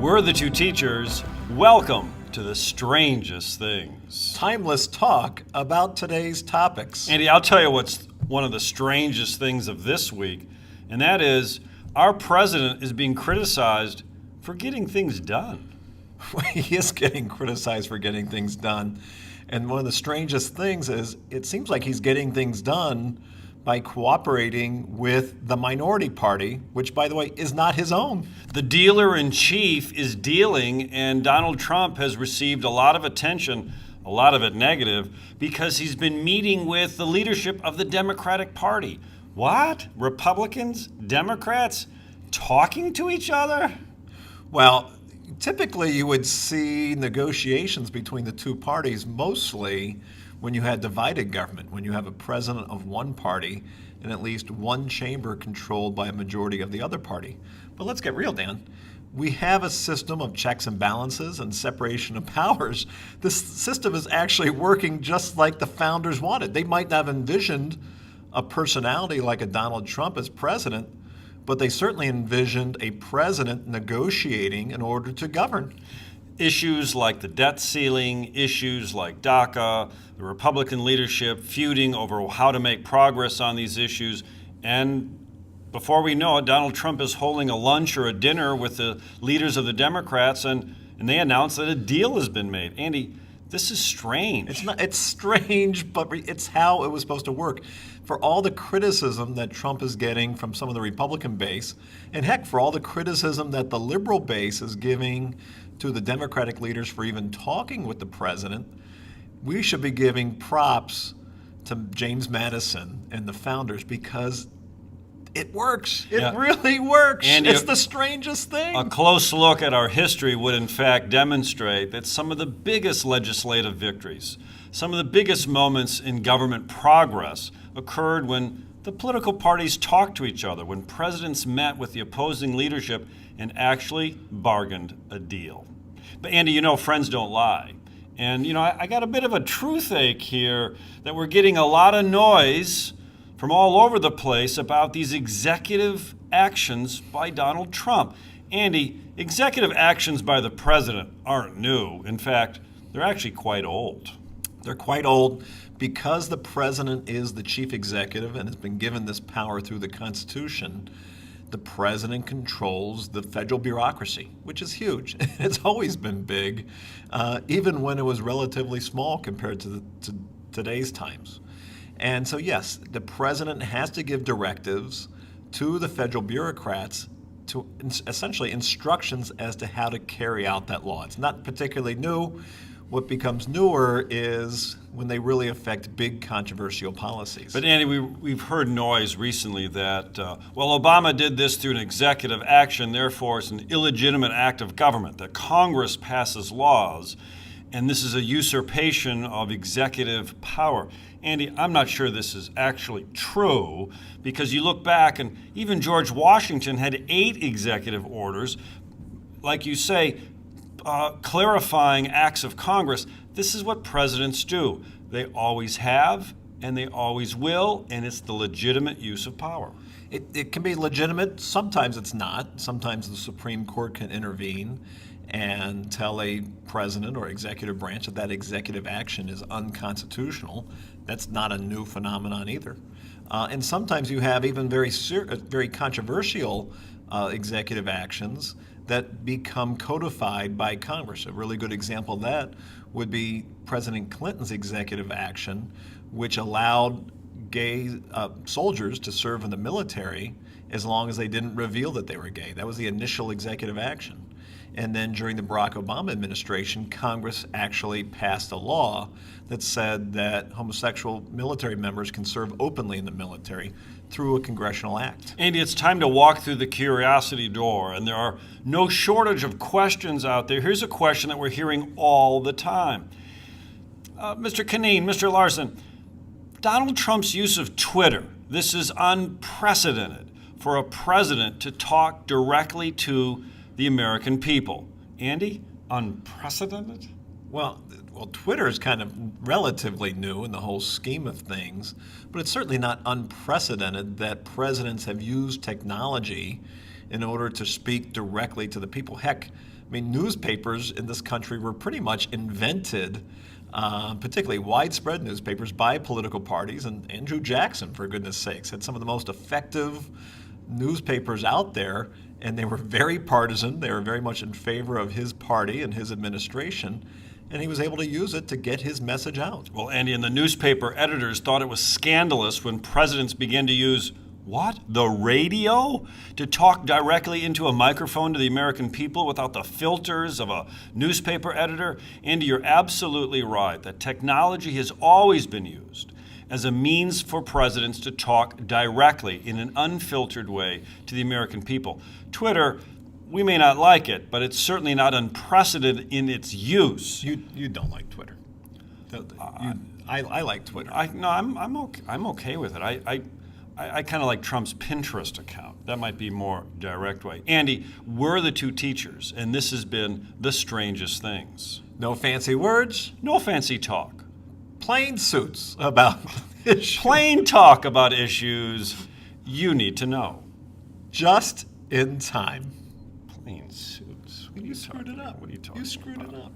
We're the two teachers. Welcome to the Strangest Things. Timeless talk about today's topics. Andy, I'll tell you what's one of the strangest things of this week, and that is our president is being criticized for getting things done. He is getting criticized for getting things done. And one of the strangest things is it seems like he's getting things done by cooperating with the minority party, which, by the way, is not his own. The dealer-in-chief is dealing, and Donald Trump has received a lot of attention, a lot of it negative, because he's been meeting with the leadership of the Democratic Party. What? Republicans? Democrats? Talking to each other? Well, typically you would see negotiations between the two parties mostly when you had divided government, when you have a president of one party and at least one chamber controlled by a majority of the other party. But let's get real, Dan. We have a system of checks and balances and separation of powers. This system is actually working just like the founders wanted. They might not have envisioned a personality like a Donald Trump as president, but they certainly envisioned a president negotiating in order to govern. Issues like the debt ceiling, issues like DACA, the Republican leadership feuding over how to make progress on these issues. And before we know it, Donald Trump is holding a lunch or a dinner with the leaders of the Democrats, and they announce that a deal has been made. Andy, this is strange. It's strange, but it's how it was supposed to work. For all the criticism that Trump is getting from some of the Republican base, and heck, for all the criticism that the liberal base is giving to the Democratic leaders for even talking with the president, we should be giving props to James Madison and the founders because it works. It really works. And it's the strangest thing. A close look at our history would in fact demonstrate that some of the biggest legislative victories, some of the biggest moments in government progress occurred when the political parties talked to each other, when presidents met with the opposing leadership and actually bargained a deal. But Andy, friends don't lie. And, I got a bit of a truthache here that we're getting a lot of noise from all over the place about these executive actions by Donald Trump. Andy, executive actions by the president aren't new. In fact, they're actually quite old. They're quite old because the president is the chief executive and has been given this power through the Constitution. The president controls the federal bureaucracy, which is huge. It's always been big, even when it was relatively small compared to today's times. And so, yes, the president has to give directives to the federal bureaucrats to essentially instructions as to how to carry out that law. It's not particularly new. What becomes newer is when they really affect big controversial policies. But Andy, we've heard noise recently that, Obama did this through an executive action, therefore it's an illegitimate act of government, that Congress passes laws, and this is a usurpation of executive power. Andy, I'm not sure this is actually true, because you look back and even George Washington had 8 executive orders, like you say, clarifying acts of Congress. This is what presidents do. They always have, and they always will, and it's the legitimate use of power. It can be legitimate. Sometimes it's not. Sometimes the Supreme Court can intervene and tell a president or executive branch that executive action is unconstitutional. That's not a new phenomenon either. And sometimes you have even very controversial executive actions that become codified by Congress. A really good example of that would be President Clinton's executive action, which allowed gay soldiers to serve in the military as long as they didn't reveal that they were gay. That was the initial executive action. And then during the Barack Obama administration, Congress actually passed a law that said that homosexual military members can serve openly in the military through a congressional act. Andy, it's time to walk through the curiosity door, and there are no shortage of questions out there. Here's a question that we're hearing all the time. Mr. Canine, Mr. Larson, Donald Trump's use of Twitter, this is unprecedented for a president to talk directly to the American people. Andy, unprecedented? Well, Twitter is kind of relatively new in the whole scheme of things, but it's certainly not unprecedented that presidents have used technology in order to speak directly to the people. Heck, mean, newspapers in this country were pretty much invented, particularly widespread newspapers, by political parties. And Andrew Jackson, for goodness sakes, had some of the most effective newspapers out there, and they were very partisan. They were very much in favor of his party and his administration, and he was able to use it to get his message out. Well, Andy, and the newspaper editors thought it was scandalous when presidents began to use what? The radio? To talk directly into a microphone to the American people without the filters of a newspaper editor? Andy, you're absolutely right that technology has always been used as a means for presidents to talk directly in an unfiltered way to the American people. Twitter, we may not like it, but it's certainly not unprecedented in its use. You don't like Twitter. I like Twitter. I'm okay with it. I kind of like Trump's Pinterest account. That might be more direct way. Andy, we're the two teachers, and this has been the strangest things. No fancy words, No fancy talk. plain suits about issues. Plain talk about issues you need to know. Just in time. Plain suits. You screwed it up. What are you talking You screwed about? it up.